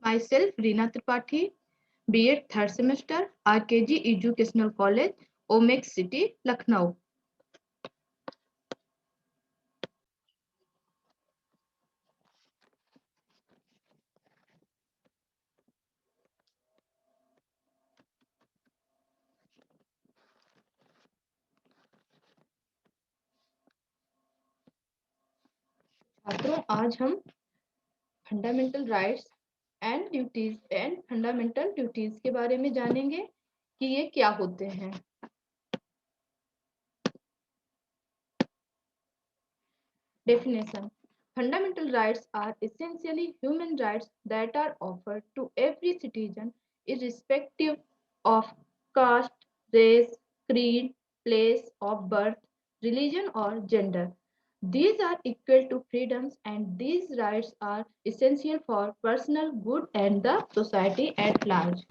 Myself, Reena Tripathi, B.Ed third semester, RKG Educational College, Omex City, Lucknow. छात्रों, आज हम fundamental rights and fundamental duties के बारे में जानेंगे कि ये क्या होते हैं। Definition: Fundamental rights are essentially human rights that are offered to every citizen irrespective of caste, race, creed, place of birth, religion, or gender. These are equal to freedoms, and these rights are essential for personal good and the society at large.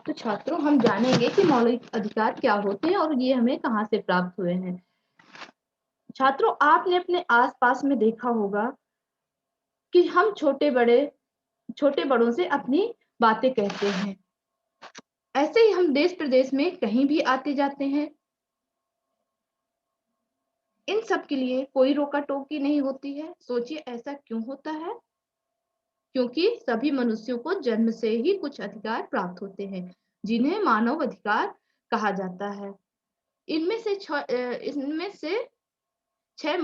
तो छात्रों, हम जानेंगे कि मौलिक अधिकार क्या होते हैं और ये हमें कहाँ से प्राप्त हुए हैं। छात्रों, आपने अपने आसपास में देखा होगा कि हम छोटे बड़ों से अपनी बातें कहते हैं। ऐसे ही हम देश प्रदेश में कहीं भी आते जाते हैं। इन सब के लिए कोई रोका टोकी नहीं होती है। सोचिए, ऐसा क्यों होता है? क्योंकि सभी मनुष्यों को जन्म से ही कुछ अधिकार प्राप्त होते हैं, जिन्हें मानव अधिकार कहा जाता है। इनमें से 6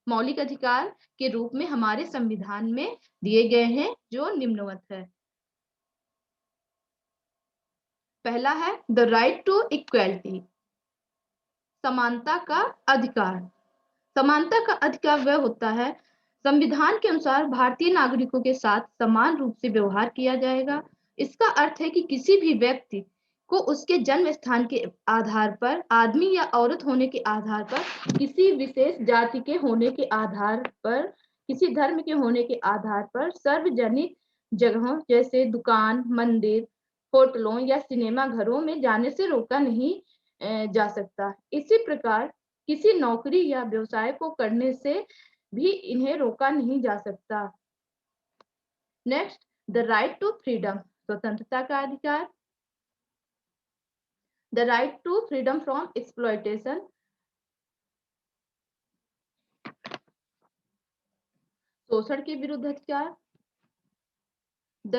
मौलिक अधिकार के रूप में हमारे संविधान में दिए गए हैं, जो निम्नवत है। पहला है द राइट टू इक्वलिटी, समानता का अधिकार। समानता का अधिकार वह होता है, संविधान के अनुसार भारतीय नागरिकों के साथ समान रूप से व्यवहार किया जाएगा। इसका अर्थ है कि किसी भी व्यक्ति को उसके जन्म स्थान के आधार पर, आदमी या औरत होने के आधार पर, किसी विशेष जाति के होने के आधार पर, किसी धर्म के होने के आधार पर सार्वजनिक जगहों जैसे दुकान, मंदिर, होटलों या सिनेमा घरों में जाने से रोका नहीं जा सकता। इसी प्रकार किसी नौकरी या व्यवसाय को करने से भी इन्हें रोका नहीं जा सकता। Next, the right to freedom, स्वतंत्रता का अधिकार। The right to freedom from exploitation, शोषण के विरुद्ध अधिकार। The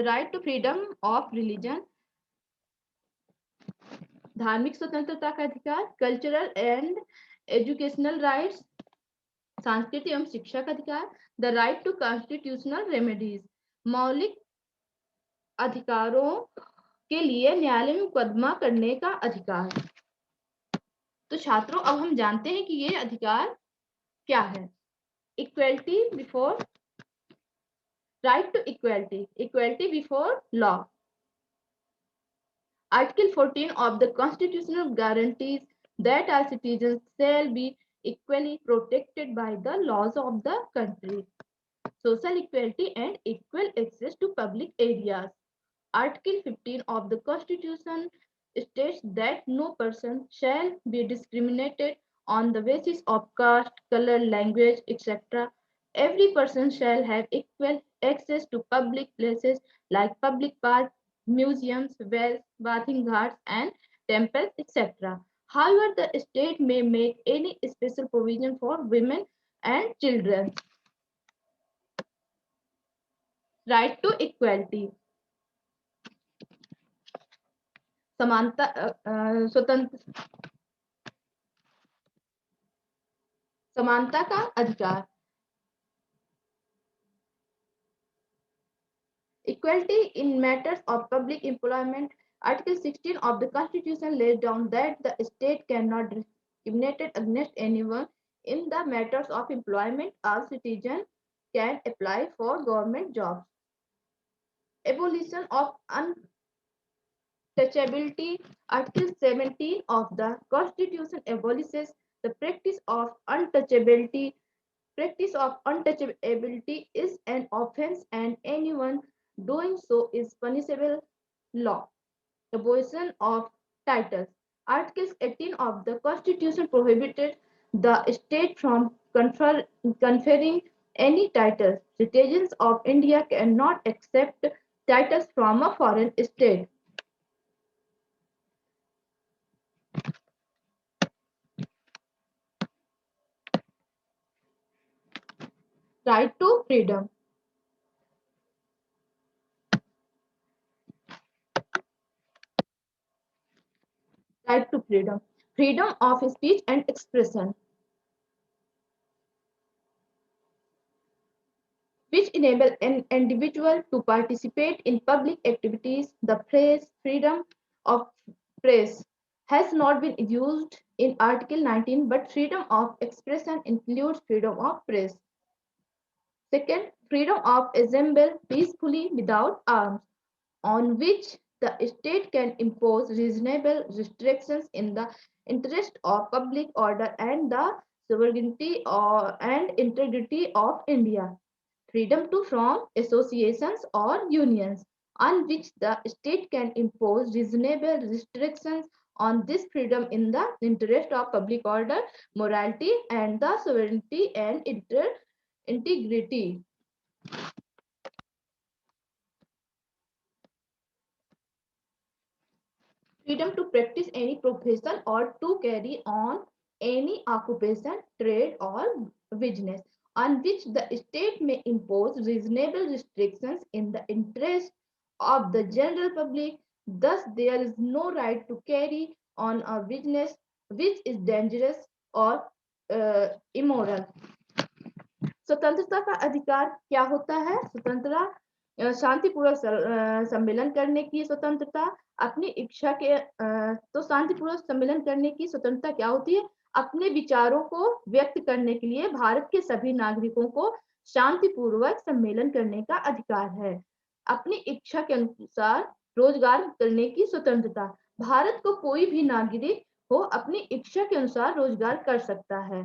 right to freedom of religion, धार्मिक स्वतंत्रता का अधिकार। कल्चरल एंड एजुकेशनल राइट्स, सांस्कृतिक एवं शिक्षा का अधिकार। The right to constitutional remedies, मौलिक अधिकारों के लिए न्यायालय में मुकदमा करने का अधिकार। तो छात्रों, अब हम जानते हैं कि ये अधिकार क्या है। Equality before, right to equality, equality before law. Article 14 of the Constitution guarantees that all citizens shall be equally protected by the laws of the country. Social equality and equal access to public areas. Article 15 of the Constitution states that no person shall be discriminated on the basis of caste, color, language, etc. Every person shall have equal access to public places like public parks, museums, wells, bathing ghats, and temples, etc. However, the state may make any special provision for women and children. Right to equality. समानता समानता का अधिकार। Equality in matters of public employment. Article 16 of the Constitution lays down that the state cannot discriminate against anyone in the matters of employment. All citizens can apply for government jobs. Abolition of untouchability. Article 17 of the Constitution abolishes the practice of untouchability. Practice of untouchability is an offense and anyone doing so is punishable. Law. Abolition of titles. Article 18 of the Constitution prohibited the state from conferring any titles. Citizens of India cannot accept titles from a foreign state. Right to freedom. Right to freedom. Freedom of speech and expression, which enable an individual to participate in public activities. The phrase freedom of press has not been used in Article 19, but freedom of expression includes freedom of press. Second, freedom of assemble peacefully without arms, on which the state can impose reasonable restrictions in the interest of public order and the sovereignty and integrity of India. Freedom to form associations or unions, on which the state can impose reasonable restrictions on this freedom in the interest of public order, morality, and the sovereignty and integrity. Freedom to practice any profession or to carry on any occupation, trade, or business, on which the state may impose reasonable restrictions in the interest of the general public. Thus, there is no right to carry on a business which is dangerous or immoral. स्वतंत्रता का अधिकार क्या होता है? स्वतंत्रता शांतिपूर्वक सम्मेलन करने की स्वतंत्रता, अपनी इच्छा के तो शांतिपूर्वक सम्मेलन करने की स्वतंत्रता क्या होती है? अपने विचारों को व्यक्त करने के लिए भारत के सभी नागरिकों को शांतिपूर्वक सम्मेलन करने का अधिकार है। अपनी इच्छा के अनुसार रोजगार करने की स्वतंत्रता, भारत को कोई भी नागरिक हो अपनी इच्छा के अनुसार रोजगार कर सकता है।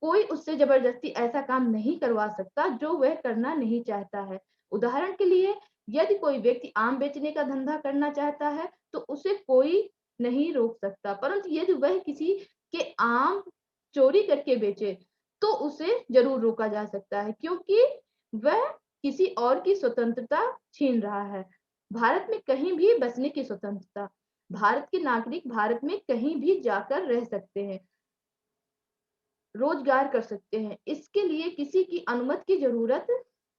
कोई उससे जबरदस्ती ऐसा काम नहीं करवा सकता जो वह करना नहीं चाहता है। उदाहरण के लिए, यदि कोई व्यक्ति आम बेचने का धंधा करना चाहता है तो उसे कोई नहीं रोक सकता, परंतु यदि वह किसी के आम चोरी करके बेचे तो उसे जरूर रोका जा सकता है, क्योंकि वह किसी और की स्वतंत्रता छीन रहा है। भारत में कहीं भी बसने की स्वतंत्रता, भारत के नागरिक भारत में कहीं भी जाकर रह सकते हैं, रोजगार कर सकते हैं, इसके लिए किसी की अनुमति की जरूरत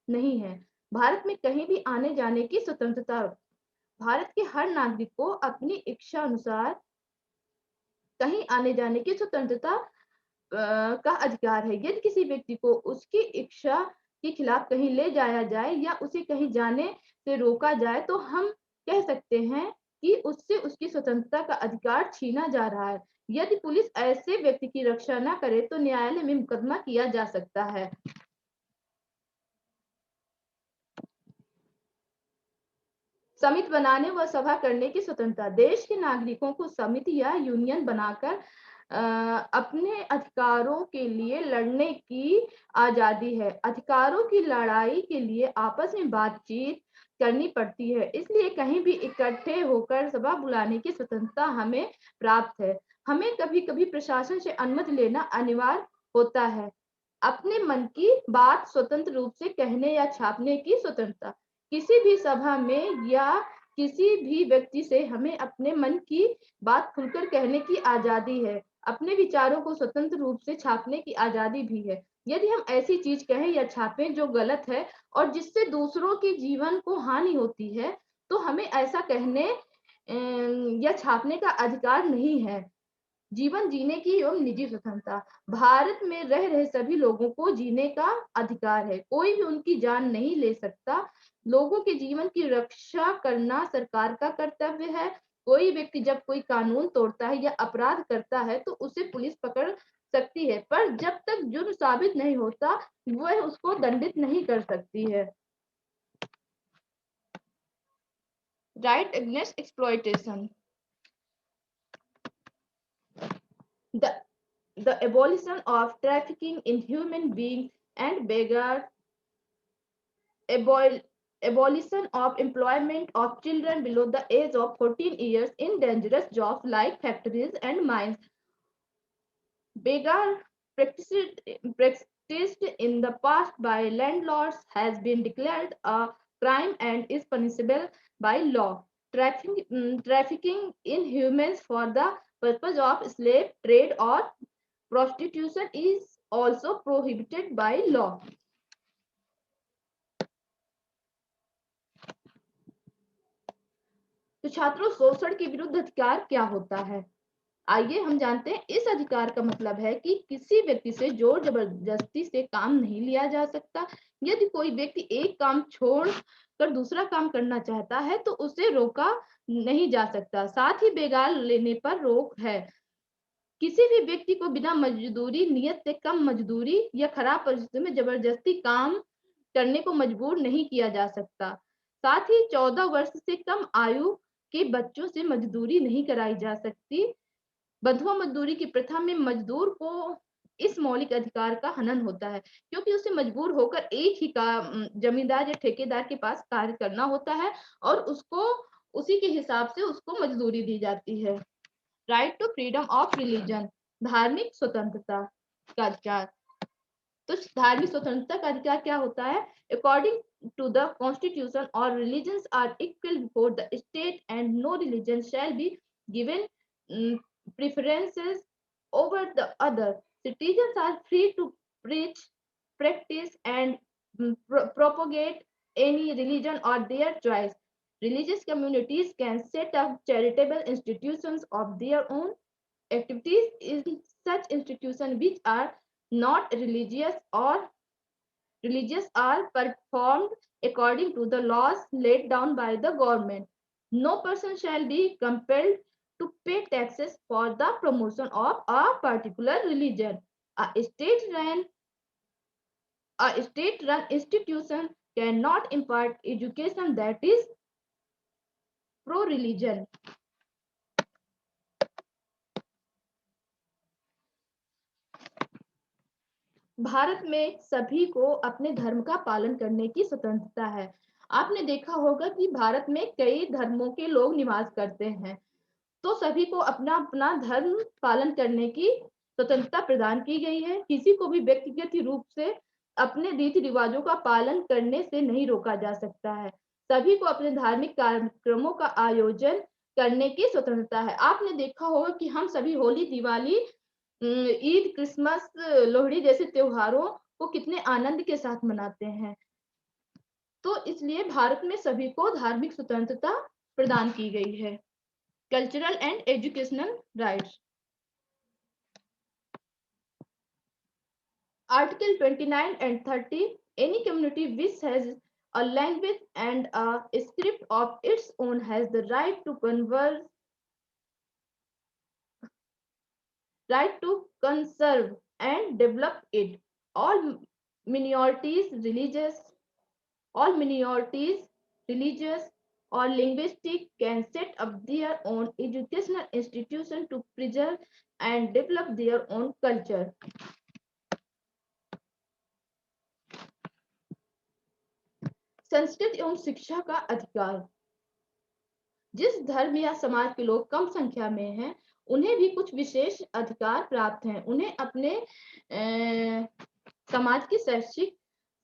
नहीं है। भारत में कहीं भी आने जाने की स्वतंत्रता, भारत के हर नागरिक को अपनी इच्छा अनुसार कहीं आने जाने की स्वतंत्रता का अधिकार है। यदि किसी व्यक्ति को उसकी इच्छा के खिलाफ कहीं ले जाया जाए या उसे कहीं जाने से रोका जाए तो हम कह सकते हैं कि उससे उसकी स्वतंत्रता का अधिकार छीना जा रहा है। यदि पुलिस ऐसे व्यक्ति की रक्षा न करे तो न्यायालय में मुकदमा किया जा सकता है। समिति बनाने व सभा करने की स्वतंत्रता, देश के नागरिकों को समिति या यूनियन बनाकर अपने अधिकारों के लिए लड़ने की आजादी है। अधिकारों की लड़ाई के लिए आपस में बातचीत करनी पड़ती है, इसलिए कहीं भी इकट्ठे होकर सभा बुलाने की स्वतंत्रता हमें प्राप्त है। हमें कभी-कभी प्रशासन से अनुमति लेना अनिवार्य होता है। अपने मन की बात स्वतंत्र रूप से कहने या छापने की स्वतंत्रता, किसी भी सभा में या किसी भी व्यक्ति से हमें अपने मन की बात खुलकर कहने की आजादी है। अपने विचारों को स्वतंत्र रूप से छापने की आजादी भी है। यदि हम ऐसी चीज कहें या छापें जो गलत है और जिससे दूसरों के जीवन को हानि होती है, तो हमें ऐसा कहने या छापने का अधिकार नहीं है। जीवन जीने की एवं निजी स्वतंत्रता, भारत में रह रहे सभी लोगों को जीने का अधिकार है, कोई भी उनकी जान नहीं ले सकता। लोगों के जीवन की रक्षा करना सरकार का कर्तव्य है। कोई व्यक्ति जब कोई कानून तोड़ता है या अपराध करता है तो उसे पुलिस पकड़ सकती है, पर जब तक जुर्म साबित नहीं होता वह उसको दंडित नहीं कर सकती है। Right against exploitation. The, the abolition of trafficking in human beings and beggar abol, abolition of employment of children below the age of 14 years in dangerous jobs like factories and mines. Beggar practiced in the past by landlords has been declared a crime and is punishable by law. Trafficking in humans for the purpose of slave trade or prostitution is also prohibited by law. तो छात्रों, शोषण के विरुद्ध अधिकार क्या होता है? आइए हम जानते हैं। इस अधिकार का मतलब है कि किसी व्यक्ति से जोर जबरदस्ती से काम नहीं लिया जा सकता। यदि कोई व्यक्ति एक काम छोड़ कर दूसरा काम करना चाहता है तो उसे रोका नहीं जा सकता। साथ ही बेगार लेने पर रोक है। किसी भी व्यक्ति को बिना मजदूरी नियत से कम मजदूरी या खराब परिस्थिति में जबरदस्ती काम करने को मजबूर नहीं किया जा सकता। साथ ही 14 वर्ष से कम आयु के बच्चों से मजदूरी नहीं कराई जा सकती। बंधुआ मजदूरी की प्रथा में मजदूर को इस मौलिक अधिकार का हनन होता है, क्योंकि उसे मजबूर होकर एक ही जमींदार या ठेकेदार के पास कार्य करना होता है और उसको उसी के हिसाब से उसको मजदूरी दी जाती है। Right to freedom of religion, धार्मिक स्वतंत्रता का अधिकार। तो धार्मिक स्वतंत्रता का अधिकार क्या होता है? According to the constitution, all religions are equal before the state and no religion shall be given preferences over the other. Citizens are free to preach, practice and propagate any religion or their choice. Religious communities can set up charitable institutions of their own. Activities in such institutions which are not religious are performed according to the laws laid down by the government. No person shall be compelled to pay taxes for the promotion of a particular religion. A state-run institution cannot impart education that is pro-religion. Bharat में सभी को अपने धर्म का पालन करने की स्वतंत्रता है। आपने देखा होगा कि भारत में कई धर्मों के लोग निवास करते हैं, तो सभी को अपना अपना धर्म पालन करने की स्वतंत्रता प्रदान की गई है। किसी को भी व्यक्तिगत रूप से अपने रीति रिवाजों का पालन करने से नहीं रोका जा सकता है। सभी को अपने धार्मिक कार्यक्रमों का आयोजन करने की स्वतंत्रता है। आपने देखा होगा कि हम सभी होली, दिवाली, ईद, क्रिसमस, लोहड़ी जैसे त्योहारों को कितने आनंद के साथ मनाते हैं। तो इसलिए भारत में सभी को धार्मिक स्वतंत्रता प्रदान की गई है। Cultural and educational rights. Article 29 and 30, any community which has a language and a script of its own has the right to conserve and develop it. All minorities, religious, all minorities, religious or linguistic can set up their own educational institution to preserve and develop their own culture. Sanskrit एवं शिक्षा का अधिकार। जिस धर्म या समाज के लोग कम संख्या में हैं, उन्हें भी कुछ विशेष अधिकार प्राप्त हैं। उन्हें अपने समाज की शैक्षिक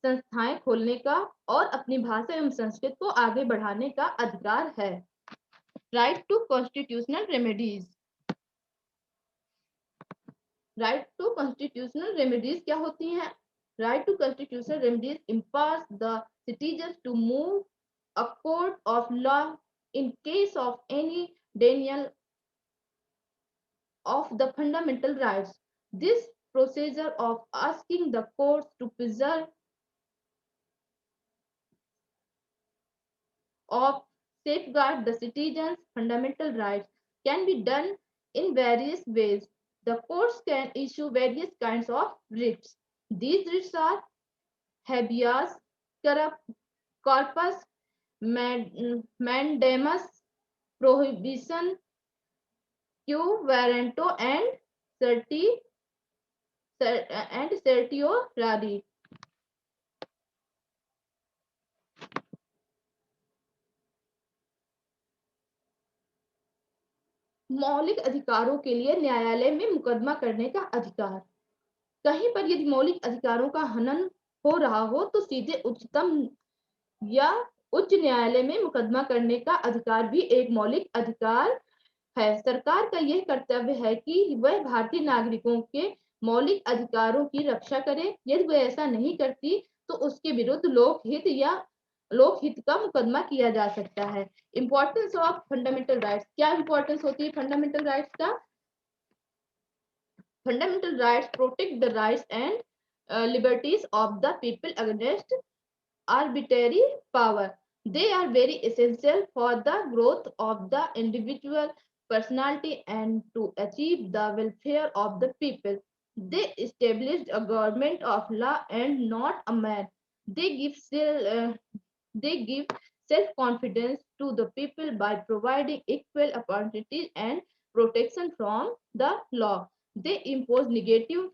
संस्थाएं खोलने का और अपनी भाषा एवं संस्कृत को आगे बढ़ाने का अधिकार है। Right to constitutional remedies. Right to constitutional remedies क्या होती हैं? Right to constitutional remedies empowers the citizens to move a court of law in case of any denial of the fundamental rights. This procedure of asking the courts to preserve or safeguard the citizens' fundamental rights can be done in various ways. The courts can issue various kinds of writs. These writs are habeas corpus, mandamus, prohibition, quo warranto, and certiorari. मौलिक अधिकारों के लिए न्यायालय में मुकदमा करने का अधिकार। कहीं पर यदि मौलिक अधिकारों का हनन हो रहा हो तो सीधे उच्चतम या उच्च न्यायालय में मुकदमा करने का अधिकार भी एक मौलिक अधिकार है। सरकार का यह कर्तव्य है कि वह भारतीय नागरिकों के मौलिक अधिकारों की रक्षा करे। यदि वह ऐसा नहीं करती तो उसके विरुद्ध लोकहित का मुकदमा किया जा सकता है। Importance of fundamental rights. क्या इंपॉर्टेंस होती है फंडामेंटल राइट्स का? Fundamental rights protect the rights and liberties of the people against arbitrary power. They are very essential for the growth of the individual personality and to achieve the welfare of the people. They established a government of law and not a man. They give self-confidence to the people by providing equal opportunities and protection from the law. They impose negative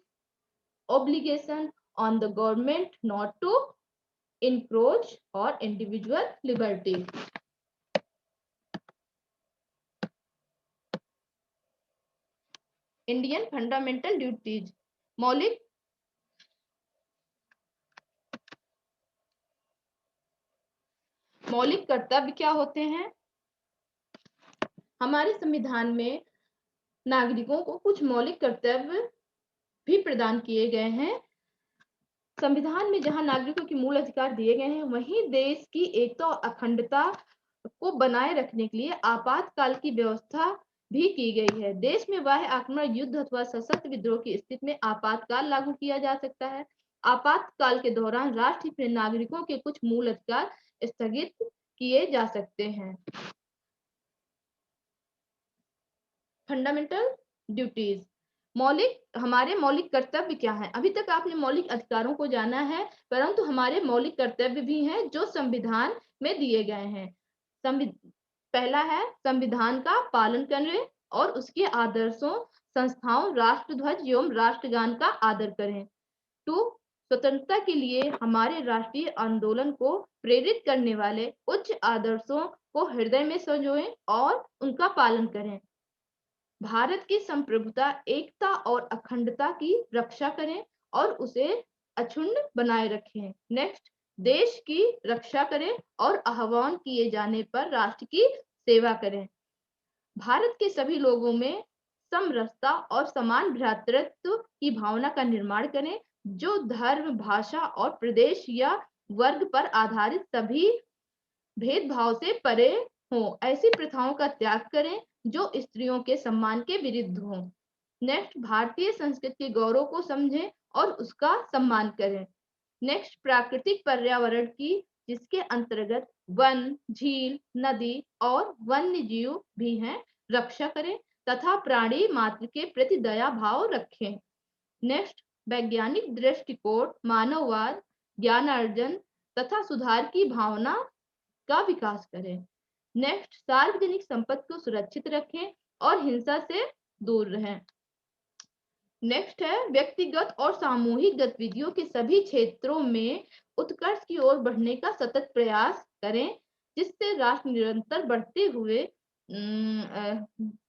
obligation on the government not to encroach or individual liberty. Indian fundamental duties. मौलिक कर्तव्य क्या होते हैं? हमारे संविधान में नागरिकों को कुछ मौलिक कर्तव्य भी प्रदान किए गए हैं। संविधान में जहां नागरिकों के मूल अधिकार दिए गए हैं वहीं देश की एकता और अखंडता को बनाए रखने के लिए आपातकाल की व्यवस्था भी की गई है। देश में बाह्य आक्रमण, युद्ध अथवा सशस्त्र विद्रोह की स्थिति में आपातकाल लागू किया जा सकता है। आपातकाल के दौरान राष्ट्र के नागरिकों के कुछ मूल अधिकार स्थगित किए जा सकते हैं। Fundamental duties. हमारे मौलिक कर्तव्य क्या हैं? अभी तक आपने मौलिक अधिकारों को जाना है, परंतु हमारे मौलिक कर्तव्य भी हैं जो संविधान में दिए गए हैं। पहला है संविधान का पालन करें और उसके आदर्शों, संस्थाओं, राष्ट्रध्वज एवं राष्ट्रगान का आदर करें। 2, स्वतंत्रता के लिए हमारे राष्ट्रीय आंदोलन को प्रेरित करने वाले उच्च आदर्शों को हृदय में संजोएं और उनका पालन करें। भारत की संप्रभुता, एकता और अखंडता की रक्षा करें और उसे अक्षुण्ण बनाए रखें। नेक्स्ट, देश की रक्षा करें और आह्वान किए जाने पर राष्ट्र की सेवा करें। भारत के सभी लोगों में समरसता और समान भ्रातृत्व की भावना का निर्माण करें, जो धर्म, भाषा और प्रदेश या वर्ग पर आधारित सभी भेदभाव से परे हों। ऐसी प्रथाओं का त्याग करें जो स्त्रियों के सम्मान के विरुद्ध हों। नेक्स्ट, भारतीय संस्कृति के गौरव को समझें और उसका सम्मान करें। नेक्स्ट, प्राकृतिक पर्यावरण की, जिसके अंतर्गत वन, झील, नदी और वन्य जीव भी हैं, रक्षा करें तथा प्राणी मात्र के प्रति दया भाव रखें। नेक्स्ट, वैज्ञानिक दृष्टिकोण, मानववाद, ज्ञानार्जन तथा सुधार की भावना का विकास करें। नेक्स्ट, सार्वजनिक संपत्ति को सुरक्षित रखें और हिंसा से दूर रहें। नेक्स्ट है व्यक्तिगत और सामूहिक गतिविधियों के सभी क्षेत्रों में उत्कर्ष की ओर बढ़ने का सतत प्रयास करें, जिससे राष्ट्र निरंतर बढ़ते हुए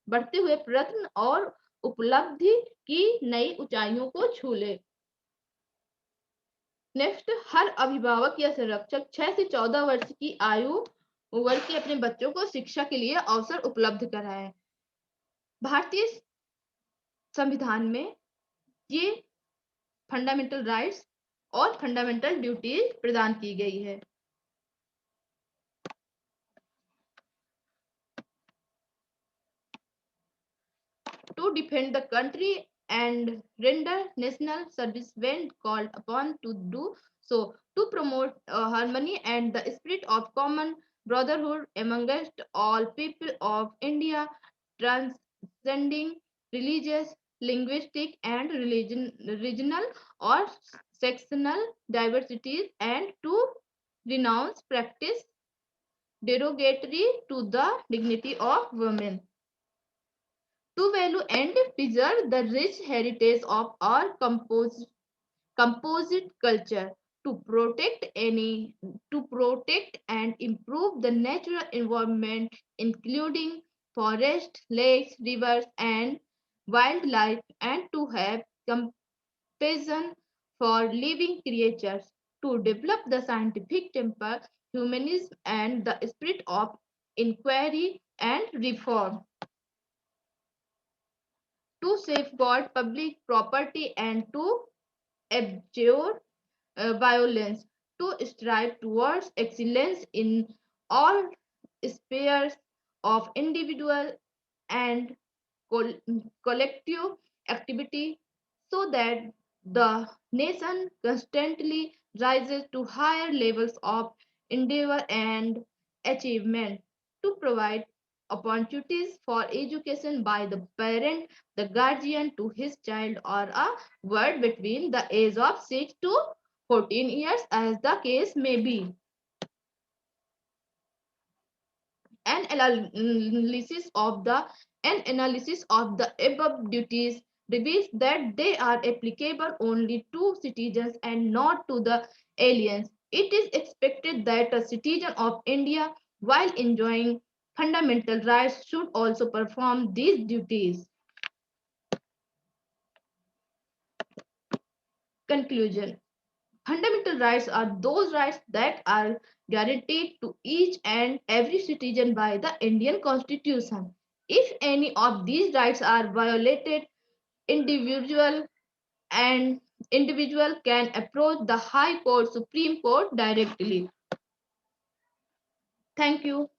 प्रयत्न और उपलब्धि की नई ऊंचाइयों को छू ले। नेक्स्ट, हर अभिभावक या संरक्षक 6 से 14 वर्ष की आयु वर्ग के अपने बच्चों को शिक्षा के लिए अवसर उपलब्ध कराएं। भारतीय संविधान में ये फंडामेंटल राइट्स और फंडामेंटल ड्यूटीज प्रदान की गई है। To defend the country and render national service when called upon to do so, to promote harmony and the spirit of common brotherhood amongst all people of India, transcending religious linguistic and regional or sectional diversities, and to renounce practice derogatory to the dignity of women. To value and preserve the rich heritage of our composite culture, to protect and improve the natural environment, including forests, lakes, rivers, and wildlife, and to have compassion for living creatures, to develop the scientific temper, humanism, and the spirit of inquiry and reform, to safeguard public property and to abjure violence, to strive towards excellence in all spheres of individual and collective activity, so that the nation constantly rises to higher levels of endeavor and achievement, to provide opportunities for education by the parent, the guardian to his child, or a word between the age of 6 to 14 years, as the case may be. An analysis of the an analysis of the above duties reveals that they are applicable only to citizens and not to the aliens. It is expected that a citizen of India, while enjoying fundamental rights, should also perform these duties. Conclusion. Fundamental rights are those rights that are guaranteed to each and every citizen by the Indian Constitution. If any of these rights are violated, individual and individual can approach the High Court, Supreme Court directly. Thank you.